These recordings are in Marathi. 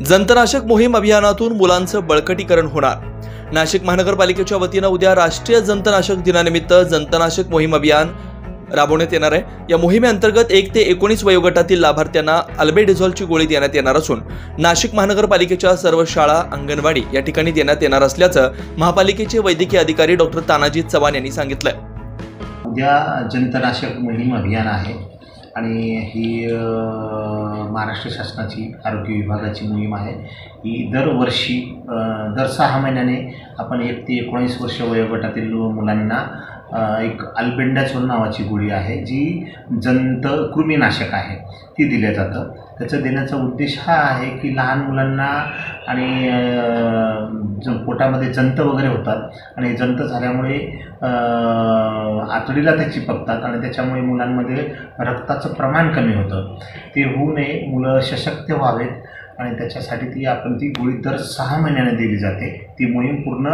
जंतनाशक मोहीम अभियानातून मुलांचं बळकटीकरण होणार। नाशिक महानगरपालिकेच्या वतीनं उद्या राष्ट्रीय जंतनाशक दिनानिमित्त जंतनाशक मोहीम अभियान राबवण्यात येणार आहे। या मोहिमेअंतर्गत 1 ते 19 वयोगटातील लाभार्थ्यांना अल्बेंडाझोलची गोळी देण्यात येणार असून नाशिक महानगरपालिकेच्या सर्व शाळा, अंगणवाडी या ठिकाणी देण्यात येणार असल्याचं महापालिकेचे वैद्यकीय अधिकारी डॉक्टर तानाजी चव्हाण यांनी सांगितलंय। उद्या जंतनाशक मोहीम अभियान आहे आणि ही महाराष्ट्र शासनाची आरोग्य विभागाची मोहीम आहे। ही दरवर्षी दर 6 महिन्याने आपण 1 ते 19 वर्ष वयोगटातील मुलांना एक अल्बेंडाझोल नावाची गोळी आहे जी कृमीनाशक आहे, ती दिल्या जातं। त्याचं देण्याचा उद्देश हा आहे की लहान मुलांना आणि पोटामध्ये जंत वगैरे होतात आणि जंत झाल्यामुळे आतडीला ते चिपकतात आणि त्याच्यामुळे मुलांमध्ये रक्ताचं प्रमाण कमी होतं। ते होऊ नये, मुलं सशक्त व्हावेत आणि त्याच्यासाठी ती गोळी दर 6 महिन्याने दिली जाते। ती मोहीम पूर्ण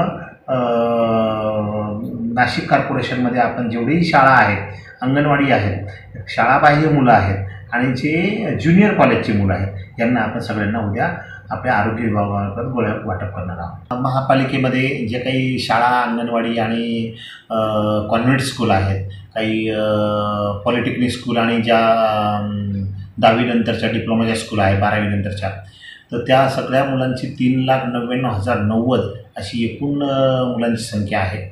नाशिक कॉर्पोरेशनमध्ये आपण जेवढेही शाळा आहेत, अंगणवाडी आहेत, शाळाबाह्य मुलं आहेत आणि जे ज्युनियर कॉलेजची मुलं आहेत यांना आपण सगळ्यांना उद्या आपल्या आरोग्य विभागामार्फत गोळ्या वाटप करणार आहोत। महापालिकेमध्ये जे काही शाळा, अंगणवाडी आणि कॉन्व्हेंट स्कूल आहेत, काही पॉलिटेक्निक स्कूल आणि ज्या 10वी नंतरच्या डिप्लोमाच्या स्कूल आहे, 12वी नंतरच्या, तर त्या सगळ्या मुलांची 3,99,090 अशी एकूण मुलांची संख्या आहे।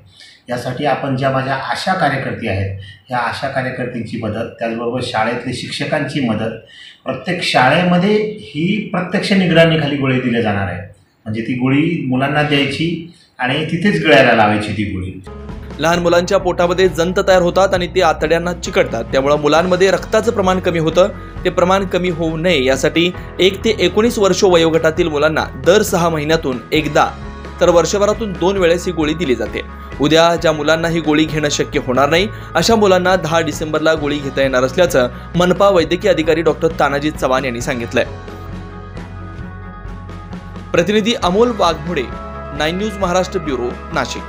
यासाठी आपण ज्या माझ्या आशा कार्यकर्ती आहेत, ह्या आशा कार्यकर्त्यांची मदत, त्याचबरोबर शाळेतले शिक्षकांची मदत, प्रत्येक शाळेमध्ये ही प्रत्यक्ष निगराणीखाली गोळी दिली जाणार आहे। म्हणजे ती गोळी मुलांना द्यायची आणि तिथेच गळ्याला लावायची ती गोळी। लहान मुलांच्या पोटामध्ये जंत तयार होतात आणि ते आतड्यांना चिकटतात, त्यामुळे मुलांमध्ये रक्ताचं प्रमाण कमी होतं। ते प्रमाण कमी होऊ नये यासाठी 1 ते 19 वर्ष वयोगटातील मुलांना दर 6 महिन्यातून एकदा तर वर्षभरातून 2 वेळेस ही गोळी दिली जाते। उद्या ज्या मुलांना ही गोळी घेणं शक्य होणार नाही अशा मुलांना 10 डिसेंबरला गोळी घेता येणार असल्याचं मनपा वैद्यकीय अधिकारी डॉक्टर तानाजी चव्हाण यांनी सांगितलंय। प्रतिनिधी अमोल वाघमोडे, 9 न्यूज महाराष्ट्र ब्युरो, नाशिक।